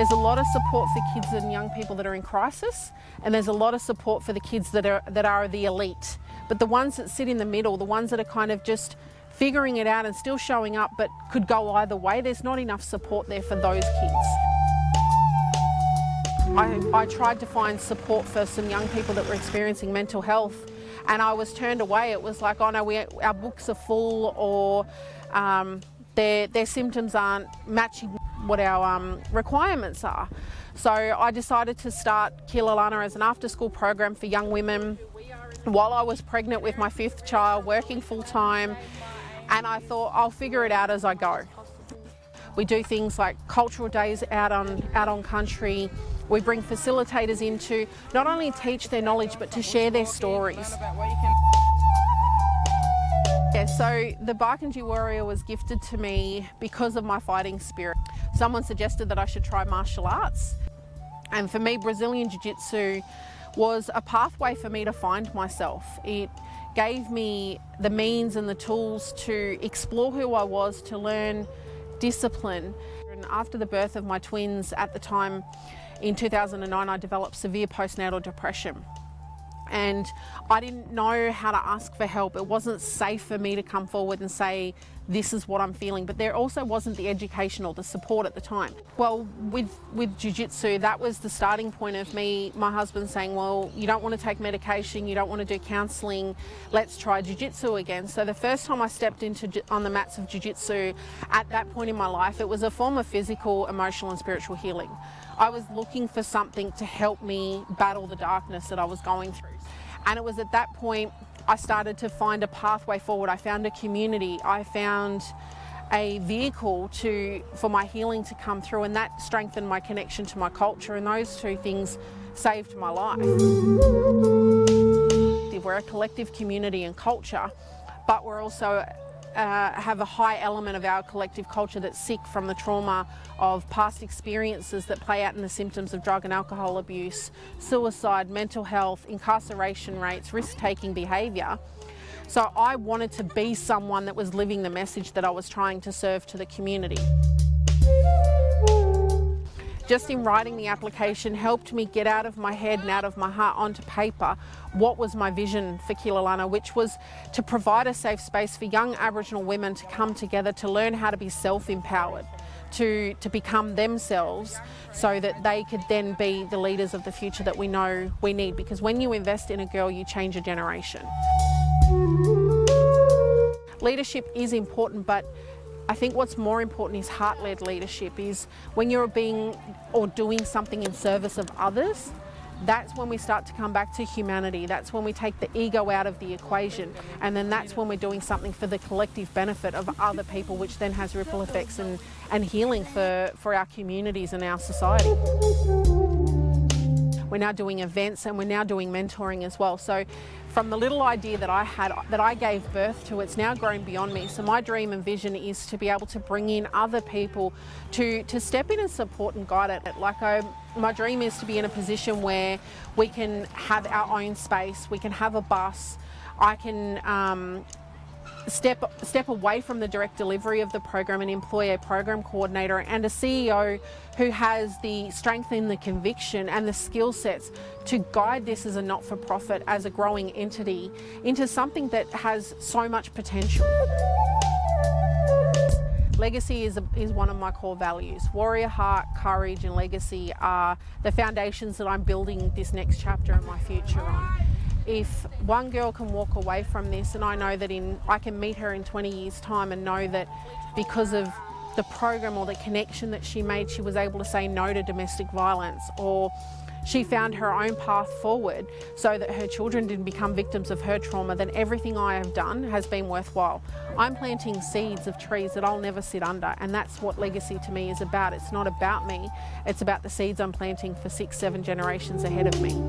There's a lot of support for kids and young people that are in crisis, and there's a lot of support for the kids that are the elite. But the ones that sit in the middle, the ones that are kind of just figuring it out and still showing up but could go either way, there's not enough support there for those kids. I tried to find support for some young people that were experiencing mental health, and I was turned away. It was like, oh no, our books are full, or their symptoms aren't matching what our requirements are. So I decided to start Kiilalaana as an after-school program for young women while I was pregnant with my 5th child, working full-time, and I thought I'll figure it out as I go. We do things like cultural days out on country. We bring facilitators in to not only teach their knowledge but to share their stories. Yeah, so the Barkindji warrior was gifted to me because of my fighting spirit. Someone suggested that I should try martial arts, and for me Brazilian Jiu-Jitsu was a pathway for me to find myself. It gave me the means and the tools to explore who I was, to learn discipline. And after the birth of my twins at the time, in 2009, I developed severe postnatal depression. And I didn't know how to ask for help. It wasn't safe for me to come forward and say, this is what I'm feeling. But there also wasn't the education or the support at the time. Well, with Jiu-Jitsu, that was the starting point of my husband saying, well, you don't want to take medication, you don't want to do counselling, let's try Jiu-Jitsu again. So the first time I stepped on the mats of Jiu-Jitsu, at that point in my life, it was a form of physical, emotional and spiritual healing. I was looking for something to help me battle the darkness that I was going through. And it was at that point I started to find a pathway forward. I found a community. I found a vehicle for my healing to come through, and that strengthened my connection to my culture, and those two things saved my life. We're a collective community and culture, but we're also have a high element of our collective culture that's sick from the trauma of past experiences that play out in the symptoms of drug and alcohol abuse, suicide, mental health, incarceration rates, risk-taking behaviour. So I wanted to be someone that was living the message that I was trying to serve to the community. Just in writing the application helped me get out of my head and out of my heart onto paper what was my vision for Kiilalaana, which was to provide a safe space for young Aboriginal women to come together to learn how to be self-empowered, to become themselves, so that they could then be the leaders of the future that we know we need. Because when you invest in a girl, you change a generation. Leadership is important, but I think what's more important is heart-led leadership. Is when you're being or doing something in service of others, that's when we start to come back to humanity. That's when we take the ego out of the equation, and then that's when we're doing something for the collective benefit of other people, which then has ripple effects and healing for our communities and our society. We're now doing events, and we're now doing mentoring as well. So from the little idea that I had, that I gave birth to, it's now grown beyond me. So my dream and vision is to be able to bring in other people to step in and support and guide it. My dream is to be in a position where we can have our own space, we can have a bus, I can step away from the direct delivery of the program and employ a program coordinator and a CEO who has the strength and the conviction and the skill sets to guide this as a not-for-profit, as a growing entity, into something that has so much potential. Legacy is one of my core values. Warrior heart, courage and legacy are the foundations that I'm building this next chapter in my future on. If one girl can walk away from this, and I know that I can meet her in 20 years' time and know that because of the program or the connection that she made, she was able to say no to domestic violence, or she found her own path forward so that her children didn't become victims of her trauma, then everything I have done has been worthwhile. I'm planting seeds of trees that I'll never sit under, and that's what legacy to me is about. It's not about me, it's about the seeds I'm planting for 6, 7 generations ahead of me.